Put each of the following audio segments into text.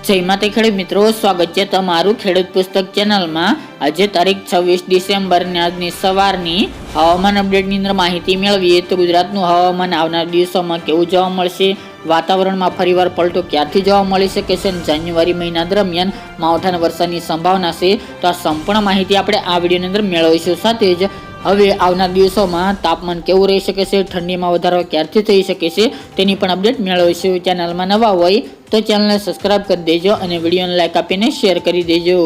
જય માતા ખેડૂત મિત્રો, સ્વાગત છે તમારું ખેડૂત પુસ્તક ચેનલમાં। આજે તારીખ 26 ડિસેમ્બર ને આજની સવારની હવામાન અપડેટની અંદર માહિતી મેળવીએ તો ગુજરાતનું હવામાન આવનાર દિવસોમાં કેવું જોવા મળશે, વાતાવરણમાં ફરીવાર પલટો ક્યારથી જોવા મળી શકે છે, જાન્યુઆરી મહિના દરમિયાન માવઠાના વરસાદની સંભાવના છે। તો આ સંપૂર્ણ માહિતી આપણે આ વિડીયોની અંદર મેળવીશું। સાથે જ હવે આવનાર દિવસોમાં તાપમાન કેવું રહી શકે છે, ઠંડીમાં વધારો ક્યારથી થઈ શકે છે તેની પણ અપડેટ મેળવીશું। ચેનલમાં નવા હોય તો ચેનલને સબસ્ક્રાઇબ કરી દેજો અને વિડીયોને લાઇક આપીને શેર કરી દેજો।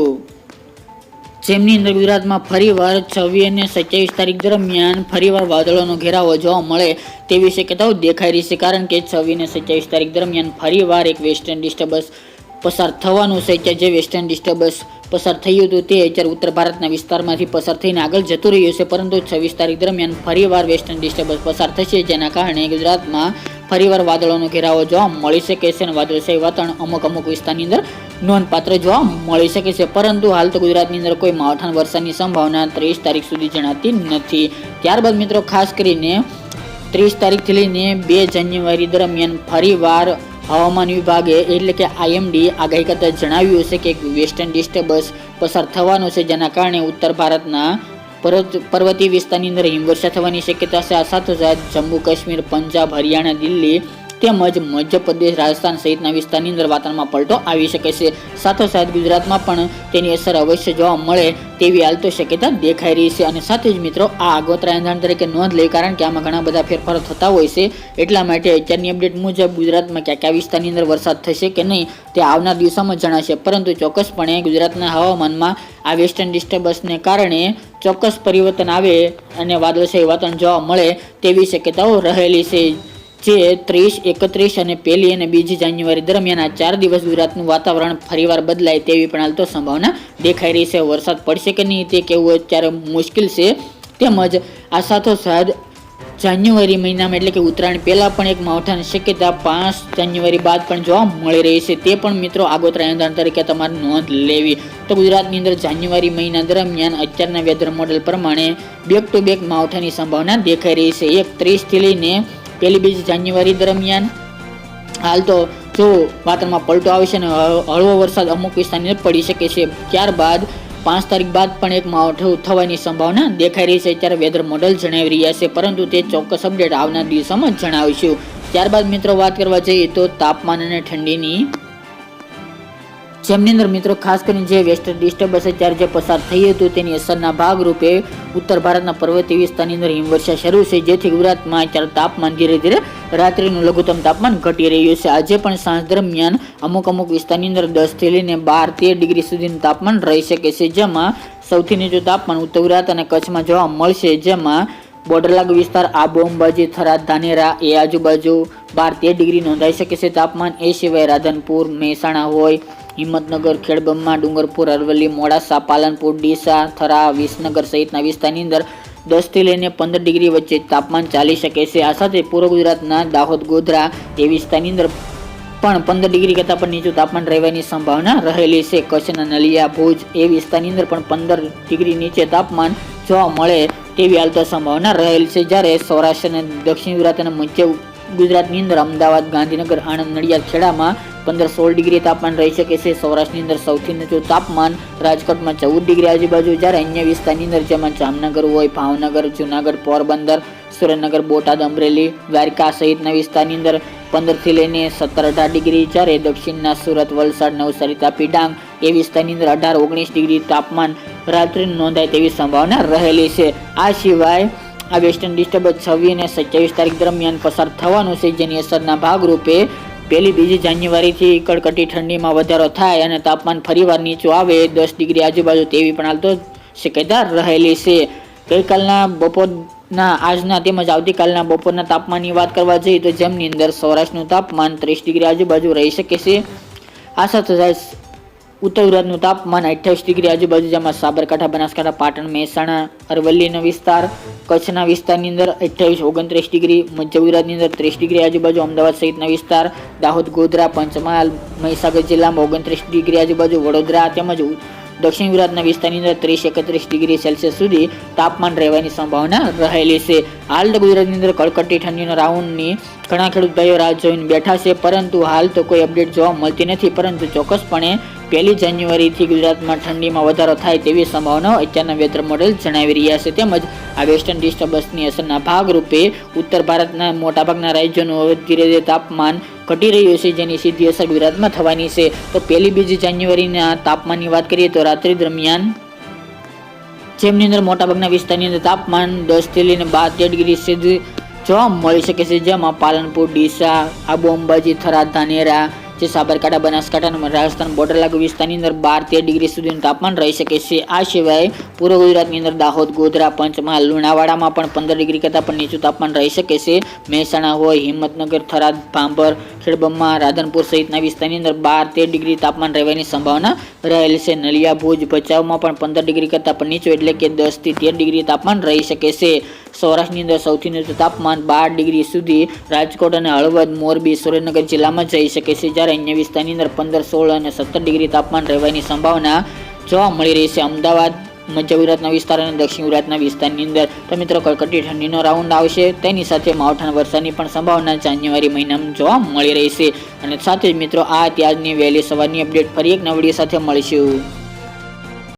જેમની અંદર ગુજરાતમાં ફરીવાર 26 અને 27 તારીખ દરમિયાન ફરીવાર વાદળોનો ઘેરાવો જોવા મળે તેવી શક્યતાઓ દેખાઈ રહી છે, કારણ કે 26 અને 27 તારીખ દરમિયાન ફરીવાર એક વેસ્ટર્ન ડિસ્ટર્બન્સ પસાર થવાનું છે કે જે વેસ્ટર્ન ડિસ્ટર્બન્સ પસાર થયું હતું તે અત્યારે ઉત્તર ભારતના વિસ્તારમાંથી પસાર થઈને આગળ જતું રહ્યું છે, પરંતુ 26 તારીખ દરમિયાન ફરીવાર વેસ્ટર્ન ડિસ્ટર્બન્સ પસાર થશે, જેના કારણે ગુજરાતમાં ફરીવાર વાદળોનો ઘેરાવો જોવા મળી શકે છે અને વાદળછાયું વાતાવરણ અમુક વિસ્તારની અંદર નોંધપાત્ર જોવા મળી શકે છે। પરંતુ હાલ તો ગુજરાતની અંદર કોઈ માવઠાના વરસાદની સંભાવના 30 તારીખ સુધી જણાતી નથી। ત્યારબાદ મિત્રો ખાસ કરીને 30 તારીખથી લઈને 2 જાન્યુઆરી દરમિયાન ફરીવાર હવામાન વિભાગે એટલે કે IMD આગાહી કરતા જણાવ્યું છે કે વેસ્ટર્ન ડિસ્ટર્બન્સ પસાર થવાનું છે, જેના કારણે ઉત્તર ભારતના પર્વતીય વિસ્તારની અંદર હિમવર્ષા થવાની શક્યતા છે। આ સાથોસાથ જમ્મુ કાશ્મીર, પંજાબ, હરિયાણા, દિલ્હી તેમજ મધ્યપ્રદેશ, રાજસ્થાન સહિતના વિસ્તારની અંદર વાતાવરણમાં પલટો આવી શકે છે। સાથોસાથ ગુજરાતમાં પણ તેની અસર અવશ્ય જોવા મળે તેવી હાલ તો શક્યતા દેખાઈ રહી છે। અને સાથે જ મિત્રો આ આગોતરા એંધાણ તરીકે નોંધ લઈ, કારણ કે આમાં ઘણા બધા ફેરફારો થતા હોય છે, એટલા માટે અત્યારની અપડેટ મુજબ ગુજરાતમાં કયા વિસ્તારની અંદર વરસાદ થશે કે નહીં તે આવનાર દિવસોમાં જણાશે, પરંતુ ચોક્કસપણે ગુજરાતના હવામાનમાં આ વેસ્ટર્ન ડિસ્ટર્બન્સને કારણે ચોક્કસ પરિવર્તન આવે અને વાદળછાયું વાતાવરણ જોવા મળે તેવી શક્યતાઓ રહેલી છે, જે 30, 31 અને 1 અને 2 જાન્યુઆરી દરમિયાન આ 4 દિવસ ગુજરાતનું વાતાવરણ ફરીવાર બદલાય તેવી પણ હાલ તો સંભાવના દેખાઈ રહી છે। વરસાદ પડશે કે નહીં તે કહેવું અત્યારે મુશ્કેલ છે, તેમજ આ સાથોસાથ જાન્યુઆરી મહિનામાં એટલે કે ઉત્તરાયણ પહેલા પણ એક માવઠાની શક્યતા 5 જાન્યુઆરી બાદ પણ જોવા મળી રહી છે, તે પણ મિત્રો આગોતરા એંધાણ તરીકે તમારે નોંધ લેવી। તો ગુજરાતની અંદર જાન્યુઆરી મહિના દરમિયાન અત્યારના વેધર મોડેલ પ્રમાણે બેક ટુ બેક માવઠાની સંભાવના દેખાઈ રહી છે। 31 થી લઈને 1-2 જાન્યુઆરી દરમિયાન હાલ તો જો વાતાવરણમાં પલટો આવશે અને હળવો વરસાદ અમુક વિસ્તારની અંદર પડી શકે છે। ત્યારબાદ 5 તારીખ બાદ પણ એક માવઠું થવાની સંભાવના દેખાઈ રહી છે, અત્યારે વેધર મોડેલ જણાવી રહ્યા છે, પરંતુ તે ચોક્કસ અપડેટ આવનાર દિવસોમાં જણાવીશું। ત્યારબાદ મિત્રો વાત કરવા જઈએ તો તાપમાન અને ઠંડીની, જેમની અંદર મિત્રો ખાસ કરીને જે વેસ્ટર્ન ડિસ્ટર્બન્સ અત્યારે જે પસાર થઈ હતું તેની અસરના ભાગરૂપે ઉત્તર ભારતના પર્વતીય વિસ્તારની અંદર હિમવર્ષા શરૂ છે, જેથી ગુજરાતમાં અત્યારે તાપમાન ધીરે ધીરે રાત્રિનું લઘુત્તમ તાપમાન ઘટી રહ્યું છે। આજે પણ સાંજ દરમિયાન અમુક વિસ્તારની અંદર 10 થી લઈને 12-13 ડિગ્રી સુધીનું તાપમાન રહી શકે છે, જેમાં સૌથી નીચું તાપમાન ઉત્તર ગુજરાત અને કચ્છમાં જોવા મળશે, જેમાં બોર્ડર લાગુ વિસ્તાર આબુ, અંબાજી, થરાદ, ધાનેરા એ આજુબાજુ 12-13 ડિગ્રી નોંધાઈ શકે છે તાપમાન। એ સિવાય રાધનપુર, મહેસાણા હોય, હિંમતનગર, ખેડબ્રહ્મા, ડુંગરપુર, અરવલ્લી, મોડાસા, પાલનપુર, ડીસા, થરા, વિસનગર સહિતના વિસ્તારની અંદર 10 થી લઈને 15 ડિગ્રી વચ્ચે તાપમાન ચાલી શકે છે। આ સાથે પૂર્વ ગુજરાતના દાહોદ, ગોધરા એ વિસ્તારની અંદર પણ 15 ડિગ્રી કરતાં પણ નીચું તાપમાન રહેવાની સંભાવના રહેલી છે। કચ્છના નલિયા, ભુજ એ વિસ્તારની અંદર પણ 15 ડિગ્રી નીચે તાપમાન જોવા મળે તેવી હાલ તો સંભાવના રહેલી છે, જ્યારે સૌરાષ્ટ્ર અને દક્ષિણ ગુજરાત અને મધ્ય ગુજરાતની અંદર અમદાવાદ, ગાંધીનગર, આણંદ, નડિયાદ, ખેડામાં 15-16 ડિગ્રી તાપમાન રહી શકે છે। સૌરાષ્ટ્રની અંદર સૌથી નીચું તાપમાન રાજકોટમાં 14 ડિગ્રી આજુબાજુ, જ્યારે અન્ય વિસ્તારની અંદર જેમાં જામનગર હોય, ભાવનગર, જુનાગઢ, પોરબંદર, સુરેન્દ્રનગર, બોટાદ, અમરેલી, દ્વારકા સહિતના વિસ્તારની અંદર 15 થી લઈને 17-18 ડિગ્રી, જ્યારે દક્ષિણના સુરત, વલસાડ, નવસારી, તાપી, ડાંગ એ વિસ્તારની અંદર 18-19 ડિગ્રી તાપમાન રાત્રિનું નોંધાય તેવી સંભાવના રહેલી છે। આ સિવાય આ વેસ્ટર્ન ડિસ્ટર્બન્સ 26 અને 27 તારીખ દરમિયાન પસાર થવાનું છે, જેની અસરના ભાગરૂપે 1-2 જાન્યુઆરીથી કડકટી ઠંડીમાં વધારો થાય અને તાપમાન ફરીવાર નીચું આવે 10 ડિગ્રી આજુબાજુ તેવી પણ હાલ તો શક્યતા રહેલી છે। ગઈકાલના બપોરના, આજના તેમજ આવતીકાલના બપોરના તાપમાનની વાત કરવા જઈએ તો જેમની અંદર સૌરાષ્ટ્રનું તાપમાન 30 ડિગ્રી આજુબાજુ રહી શકે છે। આ સાથે ઉત્તર ગુજરાતનું તાપમાન 28 ડિગ્રી આજુબાજુ, જેમાં સાબરકાંઠા, બનાસકાંઠા, પાટણ, મહેસાણા, અરવલ્લીનો વિસ્તાર, કચ્છના વિસ્તારની અંદર 28-29 ડિગ્રી, મધ્ય ગુજરાતની અંદર 30 ડિગ્રી આજુબાજુ, અમદાવાદ સહિતના વિસ્તાર, દાહોદ, ગોધરા, પંચમહાલ, મહીસાગર જિલ્લામાં 29 ડિગ્રી આજુબાજુ, વડોદરા તેમજ દક્ષિણ ગુજરાતના વિસ્તારની અંદર 30-31 ડિગ્રી સેલ્સિયસ સુધી તાપમાન રહેવાની સંભાવના રહેલી છે। હાલ ગુજરાતની અંદર કડકટી ઠંડીના રાઉન્ડની ઘણા ખેડૂત ભાઈઓ રાહ જોઈને બેઠા છે, પરંતુ હાલ તો કોઈ અપડેટ જોવા મળતી નથી. પરંતુ ચોક્કસપણે 1 જાન્યુઆરીથી ગુજરાતમાં ઠંડીમાં વધારો થાય તેવી સંભાવનાઓ અત્યારના વેધર મોડેલ જણાવી રહ્યા છે. તેમજ આ વેસ્ટર્ન ડિસ્ટર્બન્સની અસરના ભાગરૂપે ઉત્તર ભારતના મોટાભાગના રાજ્યોનું હવે ધીરે ધીરે તાપમાન ઘટી રહ્યું છે, જેની સીધી અસર ગુજરાતમાં થવાની છે. તો 1-2 જાન્યુઆરીના તાપમાનની વાત કરીએ તો રાત્રિ દરમિયાન જેમની અંદર મોટાભાગના વિસ્તારની અંદર તાપમાન 10 થી લઈને 12 ડિગ્રી સુધી જોવા મળી શકે છે, જેમાં પાલનપુર, ડીસા, આબુ અંબાજી, થરાદ, ધાનેરા, જે સાબરકાંઠા, બનાસકાંઠા અને રાજસ્થાન બોર્ડર લાગુ વિસ્તારની અંદર 12-13 ડિગ્રી સુધીનું તાપમાન રહી શકે છે. આ સિવાય પૂર્વ ગુજરાતની અંદર દાહોદ, ગોધરા, પંચમહાલ, લુણાવાડામાં પણ 15 ડિગ્રી કરતાં પણ નીચું તાપમાન રહી શકે છે. મહેસાણા હોય, હિંમતનગર, થરાદ, ભાંભર, ખેડબ્રહ્મા, રાધનપુર સહિતના વિસ્તારની અંદર 12-13 ડિગ્રી તાપમાન રહેવાની સંભાવના રહેલ છે. નલિયા, ભુજ, ભચાઉમાં પણ 15 ડિગ્રી કરતાં પણ નીચું એટલે કે 10 થી 13 ડિગ્રી તાપમાન રહી શકે છે. સૌરાષ્ટ્રની અંદર સૌથી નીચું તાપમાન 12 ડિગ્રી સુધી રાજકોટ અને હળવદ, મોરબી, સુરેન્દ્રનગર જિલ્લામાં જઈ શકે છે, જ્યારે અન્ય વિસ્તારની અંદર 15, 16 અને 17 ડિગ્રી તાપમાન રહેવાની સંભાવના જોવા મળી રહી છે. અમદાવાદ, મધ્ય ગુજરાતના વિસ્તાર અને દક્ષિણ ગુજરાતના વિસ્તારની અંદર તો મિત્રો કડકડતી ઠંડીનો રાઉન્ડ આવશે. તેની સાથે માવઠાના વરસાદની પણ સંભાવના જાન્યુઆરી મહિનામાં જોવા મળી રહી છે. અને સાથે જ મિત્રો આ ત્યારની વહેલી સવારની અપડેટ ફરી એક નવા વિડીયો સાથે મળીશું.